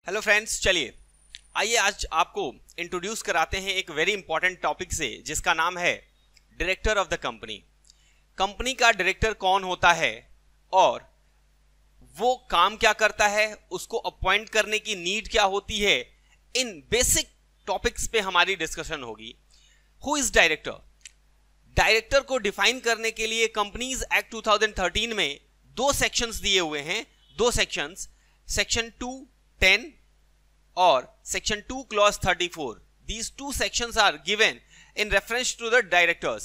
Hello friends, चलिए आइए आज आपको इंट्रोड्यूस कराते हैं एक वेरी इंपॉर्टेंट टॉपिक से जिसका नाम है director of the company. Company का डायरेक्टर कौन होता है और वो काम क्या करता है, उसको अपॉइंट करने की नीड क्या होती है, इन बेसिक टॉपिक्स पे हमारी डिस्कशन होगी। Who is director? डायरेक्टर को डिफाइन करने के लिए कंपनीज एक्ट 2013 में दो सेक्शंस दिए हुए हैं। दो सेक्शंस, सेक्शन 210 और section 2 clause 34। These two sections are given in reference to the directors.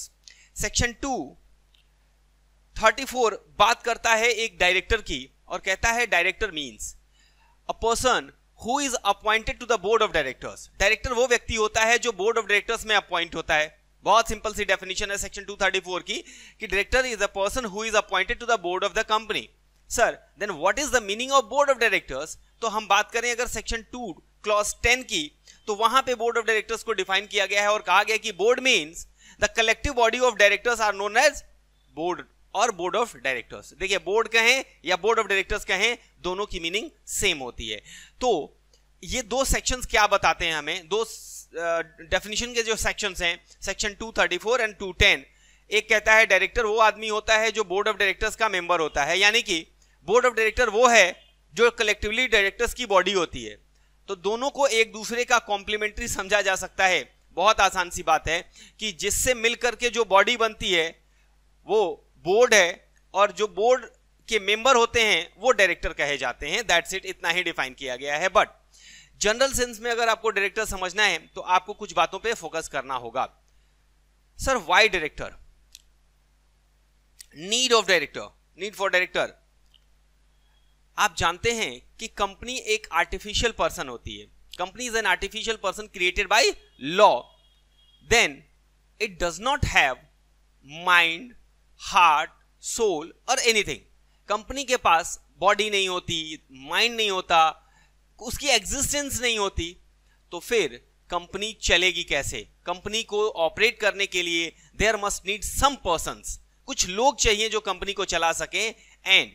Section 234 बात करता है एक डायरेक्टर की और कहता है director means a person who is appointed to the board of directors. Director वो व्यक्ति होता है जो बोर्ड ऑफ डायरेक्टर्स में अपॉइंट होता है। बहुत सिंपल सी डेफिनेशन है सेक्शन 234 की कि director is a person who is appointed to the board of the company. Sir, then what is the meaning of board of directors? तो हम बात करें अगर सेक्शन 2 क्लॉज 10 की, तो वहां पे बोर्ड ऑफ डायरेक्टर्स को डिफाइन किया गया है और कहा गया कि board means the collective body of directors are known as board और बोर्ड ऑफ डायरेक्टर्स। देखिए, बोर्ड कहें या बोर्ड ऑफ डायरेक्टर्स कहें, दोनों की मीनिंग सेम होती है। तो ये दो सेक्शंस क्या बताते हैं हमें? दो डेफिनेशन के जो सेक्शंस हैं, सेक्शन 234 एंड 210, एक कहता है डायरेक्टर वो आदमी होता है जो बोर्ड ऑफ डायरेक्टर्स का मेंबर होता है, यानी कि बोर्ड ऑफ डायरेक्टर वो है जो कलेक्टिवली डायरेक्टर्स की बॉडी होती है। तो दोनों को एक दूसरे का कॉम्प्लीमेंट्री समझा जा सकता है। बहुत आसान सी बात है कि जिससे मिलकर के जो बॉडी बनती है वो बोर्ड है और जो बोर्ड के मेंबर होते हैं वो डायरेक्टर कहे जाते हैं। दैट्स इट, इतना ही डिफाइन किया गया है। बट जनरल सेंस में अगर आपको डायरेक्टर समझना है तो आपको कुछ बातों पे फोकस करना होगा। Sir, why director? Need of director, need for director. आप जानते हैं कि कंपनी एक आर्टिफिशियल पर्सन होती है। Company is an artificial person created by law. Then it does not have mind, heart, soul और एनीथिंग। कंपनी के पास बॉडी नहीं होती, माइंड नहीं होता, उसकी एग्जिस्टेंस नहीं होती, तो फिर कंपनी चलेगी कैसे? कंपनी को ऑपरेट करने के लिए there must need some persons, कुछ लोग चाहिए जो कंपनी को चला सकें एंड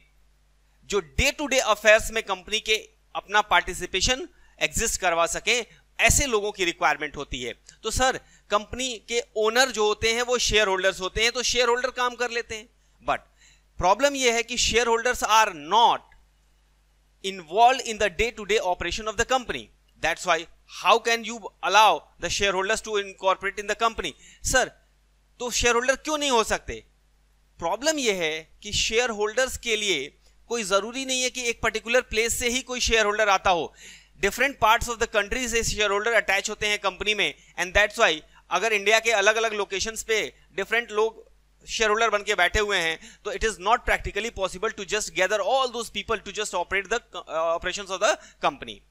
जो डे टू डे अफेयर्स में कंपनी के अपना पार्टिसिपेशन एग्जिस्ट करवा सके, ऐसे लोगों की रिक्वायरमेंट होती है। तो सर, कंपनी के ओनर जो होते हैं वो शेयर होल्डर्स होते हैं, तो शेयर होल्डर काम कर लेते हैं। बट प्रॉब्लम यह है कि shareholders are not involved in the day-to-day operation of the company. That's why how can you allow the shareholders to incorporate in the company? Sir, तो shareholder क्यों नहीं हो सकते? प्रॉब्लम यह है कि शेयर होल्डर्स के लिए कोई जरूरी नहीं है कि एक पर्टिकुलर प्लेस से ही कोई शेयर होल्डर आता हो। Different parts of the country से शेयर होल्डर अटैच होते हैं कंपनी में, एंड दैट्स वाई अगर इंडिया के अलग अलग लोकेशंस पे डिफरेंट लोग शेयर होल्डर बन के बैठे हुए हैं तो it is not practically possible to just gather all those people to just operate the operations of the company.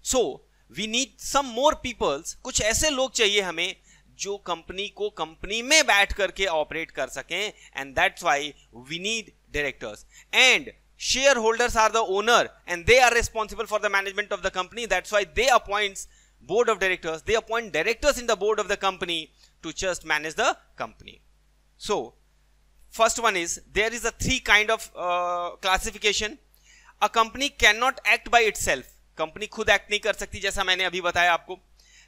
So we need some more peoples, कुछ ऐसे लोग चाहिए हमें जो कंपनी को कंपनी में बैठ करके ऑपरेट कर सकें, and that's why we need directors. And shareholders are the owner and they are responsible for the management of the company. That's why they appoints board of directors, they appoint directors in the board of the company to just manage the company. So first one is, there is a three kind of classification. A company cannot act by itself. Company खुद act नहीं कर सकती, जैसा मैंने अभी बताया आपको।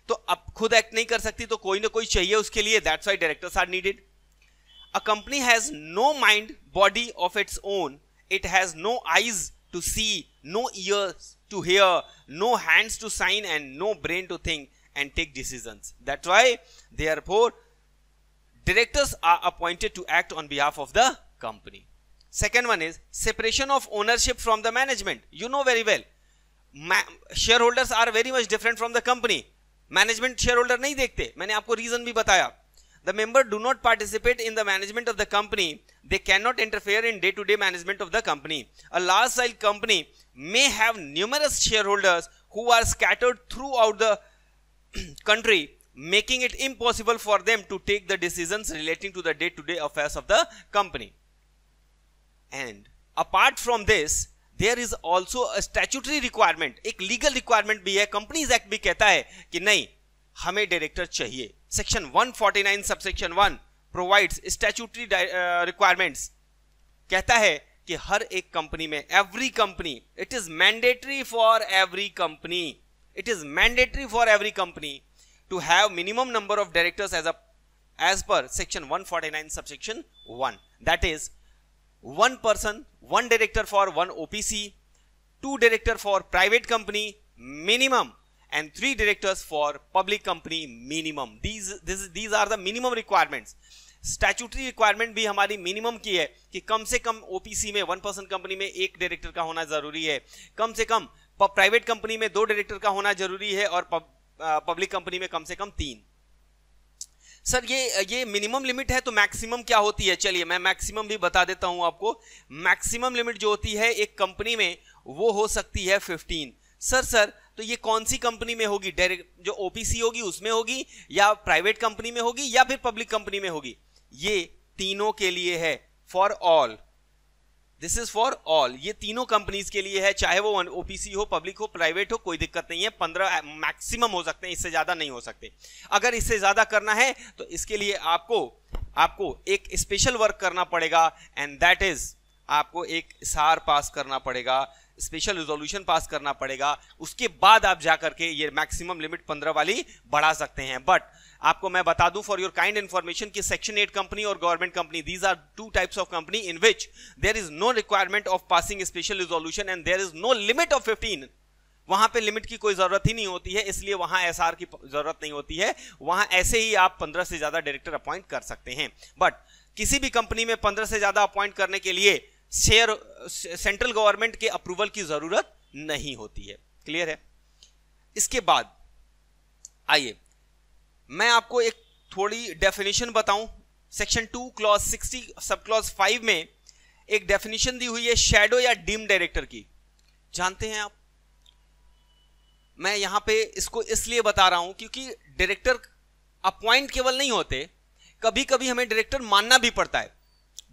तो अब खुद एक्ट नहीं कर सकती तो कोई ना कोई चाहिए उसके लिए, that's why directors are needed. A company has no mind, body of its own. It has no eyes to see, no ears to hear, no hands to sign, and no brain to think and take decisions. That's why, therefore, directors are appointed to act on behalf of the company. Second one is separation of ownership from the management. You know very well, shareholders are very much different from the company. Management shareholder नहीं देखते, मैंने आपको reason भी बताया. The member do not participate in the management of the company. They cannot interfere in day-to-day management of the company. A large-scale company may have numerous shareholders who are scattered throughout the country, making it impossible for them to take the decisions relating to the day-to-day affairs of the company. And apart from this, there is also a statutory requirement. एक legal requirement भी है, Companies Act भी कहता है कि नहीं, हमें director चाहिए। Section 149 subsection 1 provides statutory requirements, कहता है कि हर एक कंपनी में, every company, it is mandatory for every company, it is mandatory for every company to have minimum number of directors as per section 149 subsection 1, that is one person, one director for one OPC, 2 director for private company minimum, and 3 directors for public company minimum. These are the minimum requirements. Statutory requirement भी हमारी minimum की है कि कम से कम OPC में 1% company में 1 director का होना जरूरी है, कम से कम प्राइवेट कंपनी में 2 डायरेक्टर का होना जरूरी है, और पब्लिक कंपनी में कम से कम 3। सर ये मिनिमम लिमिट है, तो मैक्सिमम क्या होती है? चलिए मैं मैक्सिमम भी बता देता हूं आपको। मैक्सिमम लिमिट जो होती है एक कंपनी में वो हो सकती है 15। सर तो ये कौन सी कंपनी में होगी? डायरेक्ट जो ओपीसी होगी उसमें होगी, या प्राइवेट कंपनी में होगी, या फिर पब्लिक कंपनी में होगी? ये तीनों के लिए है, for all, this is for all, ये तीनों कंपनीज के लिए है, चाहे वो ओपीसी हो, पब्लिक हो, प्राइवेट हो, कोई दिक्कत नहीं है। 15 मैक्सिमम हो सकते हैं, इससे ज्यादा नहीं हो सकते। अगर इससे ज्यादा करना है तो इसके लिए आपको एक स्पेशल वर्क करना पड़ेगा, एंड दैट इज आपको एक SAR पास करना पड़ेगा, स्पेशल रिजोल्यूशन पास करना पड़ेगा। उसके बाद आप जाकर के ये मैक्सिमम लिमिट 15 वाली बढ़ा सकते हैं। बट आपको मैं बता दूं फॉर योर काइंड इंफॉर्मेशन कि सेक्शन 8 कंपनी और government company, these are 2 types of company in which there is no requirement of passing special resolution and there is no limit of 15। वहां पे लिमिट की कोई जरूरत ही नहीं होती है, इसलिए वहां SR की जरूरत नहीं होती है। वहां ऐसे ही आप 15 से ज्यादा डायरेक्टर अपॉइंट कर सकते हैं। बट किसी भी कंपनी में 15 से ज्यादा अपॉइंट करने के लिए सेंट्रल गवर्नमेंट के अप्रूवल की जरूरत नहीं होती है। क्लियर है? इसके बाद आइए मैं आपको एक थोड़ी डेफिनेशन बताऊं। सेक्शन 2 क्लॉज 60 सब क्लॉज 5 में एक डेफिनेशन दी हुई है शैडो या डीम डायरेक्टर की। जानते हैं आप? मैं यहां पे इसको इसलिए बता रहा हूं क्योंकि डायरेक्टर अपॉइंट केवल नहीं होते, कभी कभी हमें डायरेक्टर मानना भी पड़ता है।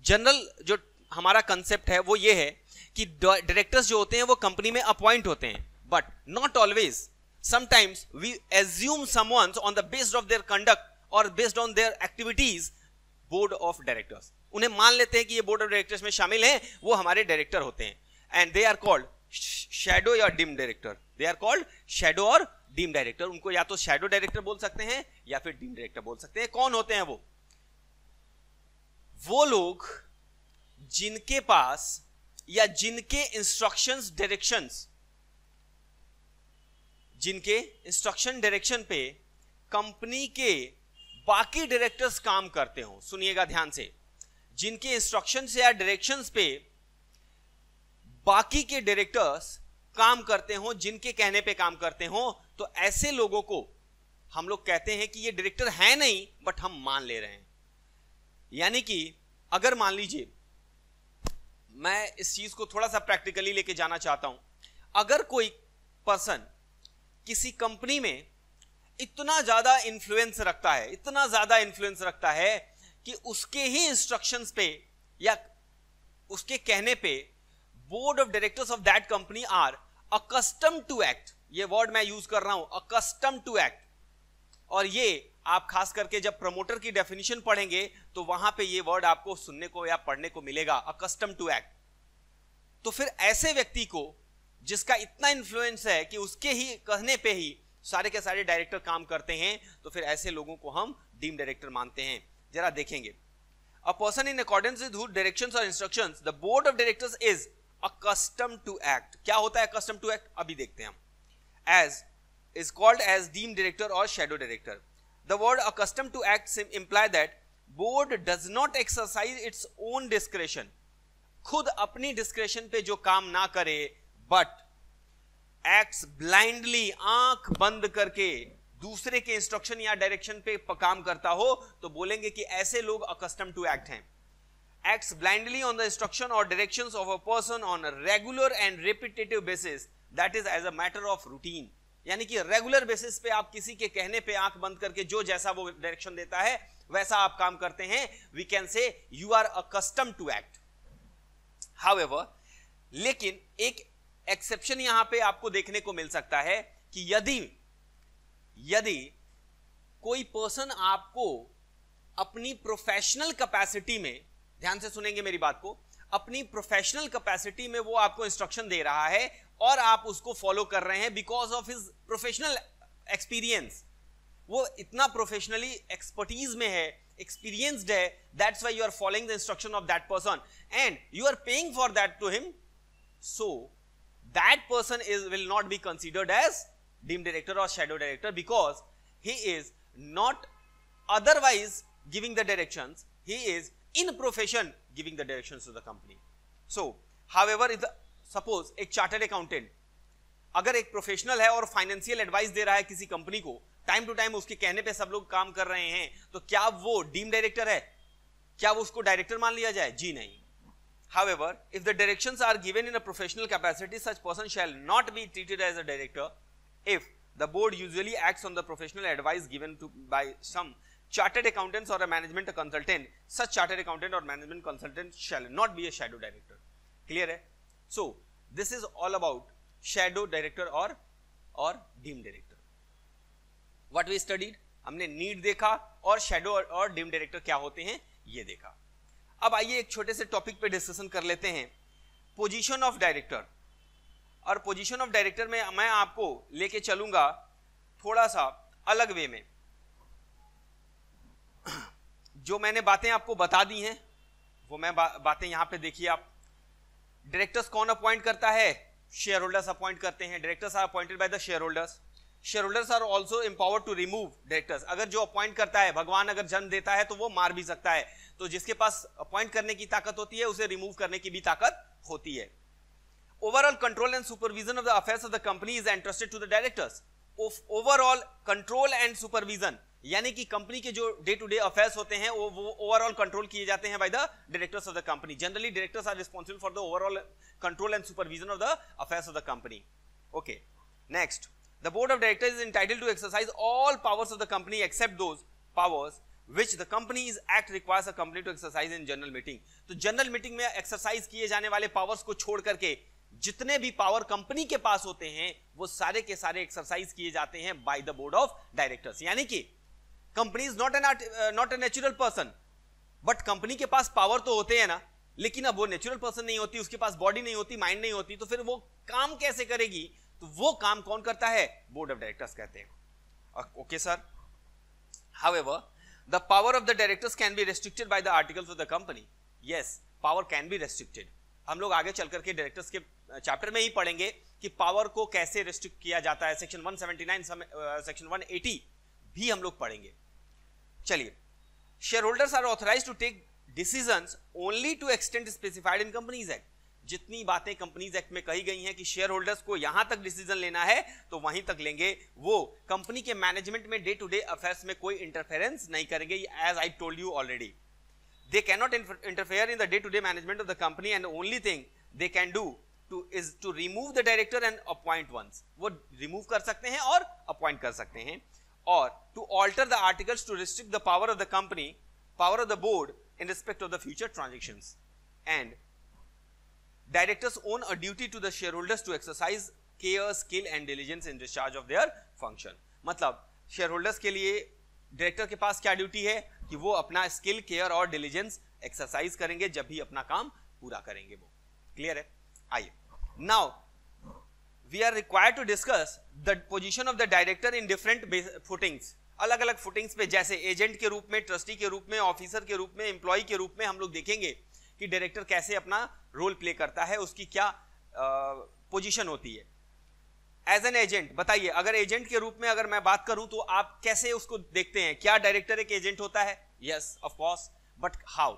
जनरल जो हमारा कंसेप्ट है वो ये है कि डायरेक्टर्स जो होते हैं वो कंपनी में अपॉइंट होते हैं, but not always. Sometimes we assume someone on the based of their conduct और based on their activities board of directors, उन्हें मान लेते हैं कि ये बोर्ड ऑफ डायरेक्टर्स में शामिल हैं, वो हमारे डायरेक्टर होते हैं, and they are called shadow या deem director. They are called shadow और डीम डायरेक्टर। उनको या तो शैडो डायरेक्टर बोल सकते हैं या फिर डीम डायरेक्टर बोल सकते हैं। कौन होते हैं वो लोग जिनके पास या जिनके इंस्ट्रक्शंस डायरेक्शंस, जिनके इंस्ट्रक्शन डायरेक्शन पे कंपनी के बाकी डायरेक्टर्स काम करते हो। सुनिएगा ध्यान से, जिनके इंस्ट्रक्शंस या डायरेक्शंस पे बाकी के डायरेक्टर्स काम करते हो, जिनके कहने पे काम करते हो, तो ऐसे लोगों को हम लोग कहते हैं कि ये डायरेक्टर है नहीं बट हम मान ले रहे हैं। यानी कि अगर मान लीजिए, मैं इस चीज को थोड़ा सा प्रैक्टिकली लेके जाना चाहता हूं, अगर कोई पर्सन किसी कंपनी में इतना ज्यादा इन्फ्लुएंस रखता है, इतना ज्यादा इन्फ्लुएंस रखता है कि उसके ही इंस्ट्रक्शंस पे या उसके कहने पे board of directors of that company are accustom to act, ये वर्ड मैं यूज कर रहा हूं, अकस्टम टू एक्ट, और ये आप खास करके जब प्रमोटर की डेफिनेशन पढ़ेंगे तो वहां पे ये वर्ड आपको सुनने को या पढ़ने को मिलेगा, अकस्टम टू एक्ट। तो फिर ऐसे व्यक्ति को जिसका इतना इन्फ्लुएंस है कि उसके ही कहने पे ही सारे के सारे डायरेक्टर काम करते हैं, तो फिर ऐसे लोगों को हम डीम डायरेक्टर मानते हैं। जरा देखेंगे, a person in accordance with whose directions और instructions the board of directors is accustom to act. क्या होता है अकस्टम टू एक्ट? अभी देखते हैं हम। As is called as deemed director or shadow director. The word accustomed to act imply that board does not exercise its own discretion. खुद अपनी discretion पे जो काम ना करे, but acts blindly, आंख बंद करके दूसरे के इंस्ट्रक्शन या डायरेक्शन पे काम करता हो, तो बोलेंगे कि ऐसे लोग accustomed to act हैं। Acts blindly on the instruction or directions of a person on a regular and repetitive basis, that is as a matter of routine. यानी कि रेगुलर बेसिस पे आप किसी के कहने पे आंख बंद करके जो जैसा वो डायरेक्शन देता है वैसा आप काम करते हैं, we can say you are accustom to act. However, लेकिन एक एक्सेप्शन यहां पे आपको देखने को मिल सकता है कि यदि कोई पर्सन आपको अपनी प्रोफेशनल कैपेसिटी में, ध्यान से सुनेंगे मेरी बात को, अपनी प्रोफेशनल कैपेसिटी में वो आपको इंस्ट्रक्शन दे रहा है और आप उसको फॉलो कर रहे हैं because of his professional experience. वो इतना प्रोफेशनली एक्सपर्टीज में है, experienced है, that's why you are following the instruction of that person and you are paying for that to him, so that person will not be considered as deemed director or shadow director because he is not otherwise giving the directions, he is in profession giving the directions to the company. So however, if suppose एक chartered accountant अगर एक professional है और financial advice दे रहा है किसी company को, time to time उसके कहने पे सब लोग काम कर रहे हैं, तो क्या वो डीम डायरेक्टर है? क्या वो उसको डायरेक्टर मान लिया जाए? जी नहीं। However, if the directions are given in a professional capacity, such person shall not be treated as a director. If the board usually acts on the professional advice given by some chartered accountants or a management consultant, such chartered accountant or management consultant shall not be a shadow director. Clear है? So this is all about shadow director or deemed director. What we studied, हमने need देखा और shadow और deem director क्या होते हैं ये देखा। अब आइए एक छोटे से टॉपिक पे डिस्कशन कर लेते हैं, पोजीशन ऑफ डायरेक्टर। और पोजीशन ऑफ डायरेक्टर में मैं आपको लेके चलूंगा थोड़ा सा अलग वे में। जो मैंने बातें आपको बता दी हैं वो मैं बातें यहां पे देखिए आप। डायरेक्टर्स कौन अपॉइंट करता है? शेयर होल्डर्स अपॉइंट करते हैं। Directors are appointed by the shareholders. Shareholders are also empowered to remove directors. अगर जो अपॉइंट करता है, भगवान अगर जन्म देता है तो वो मार भी सकता है, तो जिसके पास अपॉइंट करने की ताकत होती है उसे रिमूव करने की भी ताकत होती है। Overall control and supervision of the affairs of the company is entrusted to the directors. Overall control and supervision यानी कि कंपनी के जो डे टू डे अफेयर्स होते हैं वो ओवरऑल कंट्रोल किए जाते हैं by the directors of the company. Generally directors are responsible for the overall control and supervision of the affairs of the company. Okay, next, the board of directors is entitled to exercise all powers of the company except those powers which the company's act requires a company to exercise in general meeting. तो general meeting में exercise किए जाने वाले powers को छोड़ करके जितने भी पावर कंपनी के पास होते हैं वो सारे के सारे एक्सरसाइज किए जाते हैं by the board of directors. यानी कि company is not a natural person, but company के पास पावर तो होते हैं ना, लेकिन अब वो नेचुरल पर्सन नहीं होती, उसके पास बॉडी नहीं होती, माइंड नहीं होती, तो फिर वो काम कैसे करेगी? तो वो काम कौन करता है? बोर्ड ऑफ डायरेक्टर्स कहते हैं। Okay sir. However the power of the directors can be restricted by the articles of the company. Yes, power can be restricted. हम लोग आगे चल करके डायरेक्टर्स के चैप्टर में ही पढ़ेंगे कि पावर को कैसे रेस्ट्रिक्ट किया जाता है। सेक्शन 179 सेक्शन 180 भी हम लोग पढ़ेंगे। चलिए, shareholders are authorised to take decisions only to extent specified in companies act. जितनी बातें कंपनीज एक्ट में कही गई हैं कि शेयर होल्डर्स को यहां तक डिसीजन लेना है तो वहीं तक लेंगे, वो कंपनी के मैनेजमेंट में डे टू डे अफेयर्स में कोई इंटरफेरेंस नहीं करेंगे। As I told you already, they can not interfere in the day to day management of the company and only thing they can do is to remove the director and appoint ones. वो remove कर सकते हैं और appoint कर सकते हैं, और to alter the articles to restrict the power of the company, power of the board in respect of the future transactions. And directors own a duty to the shareholders to exercise care, skill and diligence in discharge of their function. मतलब shareholders के लिए director के पास क्या duty है कि वो अपना skill, care और डिलीजेंस एक्सरसाइज करेंगे जब भी अपना काम पूरा करेंगे। वो क्लियर है? आइए, now we are required to discuss the position of the director in different footings. अलग अलग फुटिंग्स पे, जैसे एजेंट के रूप में, ट्रस्टी के रूप में, ऑफिसर के रूप में, एम्प्लॉय के रूप में हम लोग देखेंगे कि डायरेक्टर कैसे अपना रोल प्ले करता है, उसकी क्या पोजीशन होती है। एज एन एजेंट बताइए, अगर एजेंट के रूप में अगर मैं बात करूं तो आप कैसे उसको देखते हैं? क्या डायरेक्टर एक एजेंट होता है? Yes, of course, but how?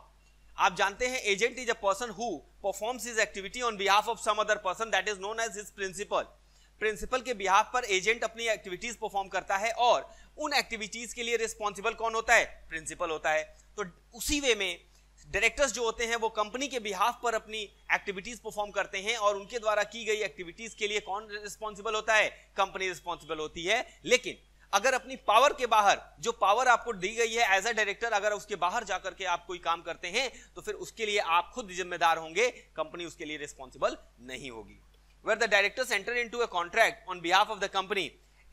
आप जानते हैं agent is a person who performs his activity on behalf of some other person, that is known as his principal. Principal के बिहाफ पर एजेंट अपनी एक्टिविटीज परफॉर्म करता है और उन एक्टिविटीज के लिए रिस्पॉन्सिबल कौन होता है? प्रिंसिपल होता है। तो उसी वे में डायरेक्टर्स जो होते हैं वो कंपनी के बिहाफ पर अपनी एक्टिविटीज परफॉर्म करते हैं, और उनके द्वारा की गई एक्टिविटीज के लिए कौन रिस्पॉन्सिबल होता है? कंपनी रिस्पॉन्सिबल होती है। लेकिन अगर अपनी पावर के बाहर, जो पावर आपको दी गई है एज अ डायरेक्टर, अगर उसके बाहर जाकर के आप कोई काम करते हैं तो फिर उसके लिए आप खुद जिम्मेदार होंगे, कंपनी उसके लिए रिस्पॉन्सिबल नहीं होगी। Where the directors enter into a contract on behalf of the company,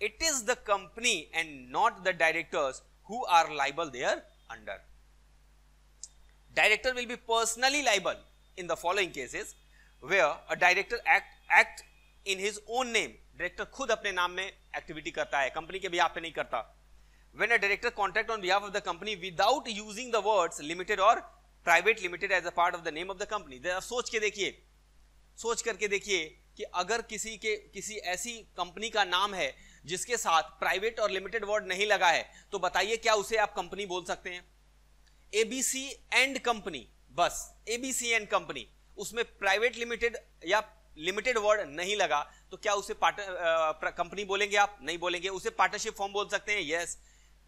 it is the company and not the directors who are liable there under. Director will be personally liable in the following cases where a director act in his own name. Director खुद अपने नाम में activity करता है, company के behalf पे नहीं करता. When a director contract on behalf of the company without using the words limited or private limited as a part of the name of the company. सोच करके देखिए कि अगर किसी ऐसी कंपनी का नाम है जिसके साथ प्राइवेट और लिमिटेड वर्ड नहीं लगा है, तो बताइए क्या उसे आप कंपनी बोल सकते हैं? ABC एंड कंपनी, बस ABC एंड कंपनी, उसमें प्राइवेट लिमिटेड या लिमिटेड वर्ड नहीं लगा, तो क्या उसे कंपनी बोलेंगे आप? नहीं बोलेंगे. उसे पार्टनरशिप फॉर्म बोल सकते हैं. यस.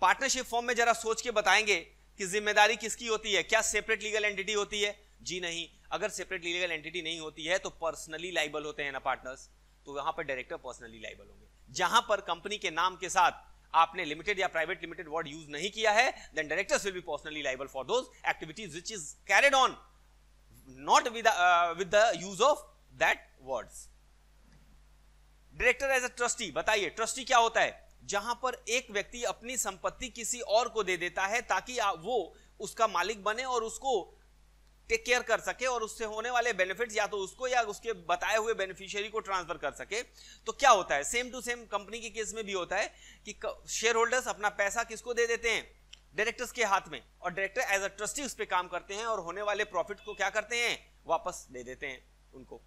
पार्टनरशिप फॉर्म में जरा सोच के बताएंगे कि जिम्मेदारी किसकी होती है? क्या सेपरेट लीगल एंटिटी होती है? जी नहीं. अगर सेपरेट लीगल एंटिटी नहीं होती है तो पर्सनली लाइबल होते हैं ना पार्टनर्स, तो वहां पर डायरेक्टर पर्सनली लाइबल होंगे. जहां पर कंपनी के नाम के साथ आपने लिमिटेड या प्राइवेट लिमिटेड वर्ड यूज नहीं किया है, then directors will be personally liable for those activities which is carried on not with the use of that words. Director as a trustee, बताइए ट्रस्टी क्या होता है? जहां पर एक व्यक्ति अपनी संपत्ति किसी और को दे देता है ताकि वो उसका मालिक बने और उसको टेक केयर कर सके और उससे होने वाले बेनिफिट्स या तो उसको या उसके बताए हुए बेनिफिशियरी को ट्रांसफर कर सके. तो क्या होता है? सेम टू सेम कंपनी के केस में भी होता है कि शेयर होल्डर्स अपना पैसा किसको दे देते हैं? डायरेक्टर्स के हाथ में, और डायरेक्टर एज अ ट्रस्टी उस पर काम करते हैं और होने वाले प्रॉफिट को क्या करते हैं? वापस दे देते हैं उनको.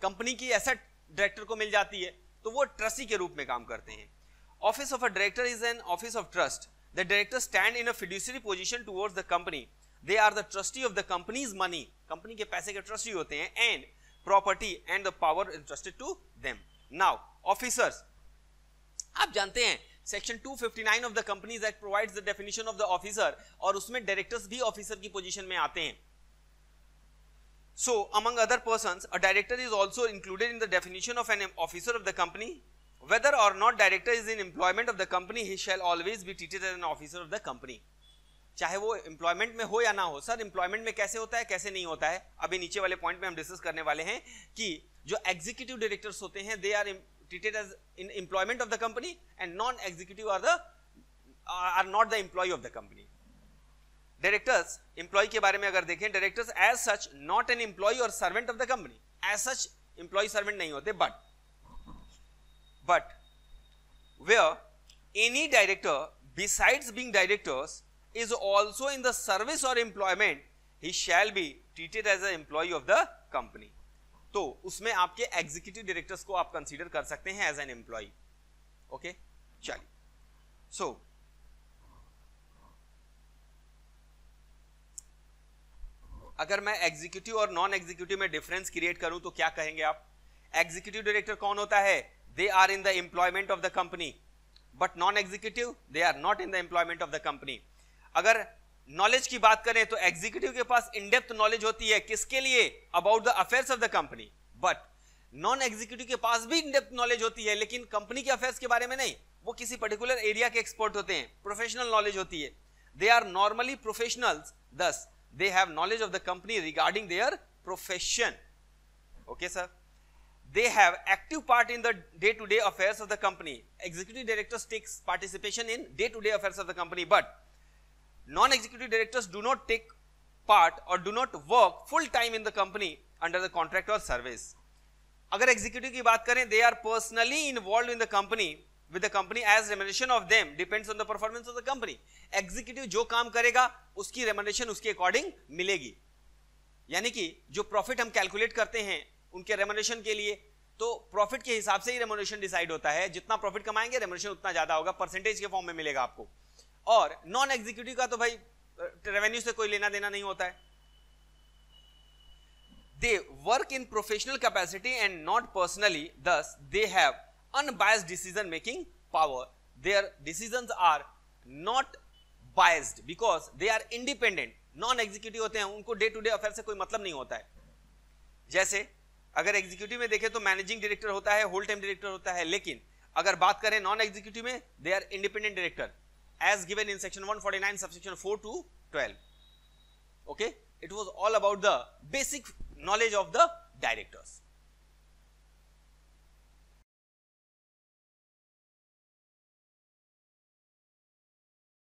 कंपनी की एसेट डायरेक्टर को मिल जाती है तो वो ट्रस्टी के रूप में काम करते हैं. Office of a director is an office of trust. The directors stand in a fiduciary position towards the company. They are the trustee of the company's money. Company के पैसे के ट्रस्टी होते हैं, and property and the power entrusted to them. Now, officers. आप जानते हैं section 259 of the Companies Act provides the definition of the officer, और उसमें डायरेक्टर्स भी ऑफिसर की पोजीशन में आते हैं. So, among other persons, a director is also included in the definition of an officer of the company. Whether or not director is in employment of the company, he shall always be treated as an officer of the company. चाहे वो employment में हो या ना हो. Sir employment में कैसे होता है, कैसे नहीं होता है, अभी नीचे वाले पॉइंट में हम डिस्कस करने वाले हैं कि जो एग्जीक्यूटिव डायरेक्टर्स होते हैं they are treated as in employment of the company, and non executive are not the employ of the company. Directors employ के बारे में अगर देखें, directors as such not an employ और servant of the company. As such employ servant नहीं होते, but where any director besides being directors is also in the service or employment, he shall be treated as an employee of the company. तो उसमें आपके executive directors को आप consider कर सकते हैं एज एन एम्प्लॉय. ओके, चलिए. सो अगर मैं एग्जीक्यूटिव और नॉन एग्जीक्यूटिव में डिफरेंस क्रिएट करूं तो क्या कहेंगे आप? एग्जीक्यूटिव डायरेक्टर कौन होता है? They are in the employment of the company, but non-executive they are not in the employment of the company. अगर नॉलेज की बात करें तो एग्जीक्यूटिव के पास इन डेप्थ नॉलेज होती है किसके लिए? About the affairs of the company. But non executive के पास भी इन डेप्थ नॉलेज होती है लेकिन कंपनी के अफेयर्स के बारे में नहीं. वो किसी पर्टिकुलर एरिया के एक्सपर्ट होते हैं, प्रोफेशनल नॉलेज होती है. They are normally professionals, thus they have knowledge of the company regarding their profession. Okay sir. They have active part in the day-to-day affairs of the company. Executive directors takes participation in day-to-day affairs of the company, but non-executive directors do not take part or do not work full time in the company under the contract or service. अगर executive की बात करें, they are personally involved in the company with the company as remuneration of them depends on the performance of the company. Executive जो काम करेगा उसकी remuneration उसके according मिलेगी. यानी कि जो profit हम calculate करते हैं उनके रेम्यूनरेशन के लिए, तो प्रॉफिट के हिसाब से ही रेम्यूनरेशन डिसाइड होता है. जितना प्रॉफिट कमाएंगे रेम्यूनरेशन उतना ज्यादा होगा, परसेंटेज के फॉर्म में मिलेगा आपको. और नॉन एग्जीक्यूटिव का तो भाई रेवेन्यू से कोई लेना देना नहीं होता है. They work in professional capacity and not personally, thus they have unbiased decision making power. Their decisions are not biased because they are independent. Non executive होते हैं, उनको डे टू डे अफेयर से कोई मतलब नहीं होता है. जैसे अगर एग्जीक्यूटिव में देखें तो मैनेजिंग डायरेक्टर होता है, होल टाइम डायरेक्टर होता है, लेकिन अगर बात करें नॉन एग्जीक्यूटिव में, they are independent director as given in section 149 subsection 4 to 12. Okay, it was all about the basic knowledge of the directors.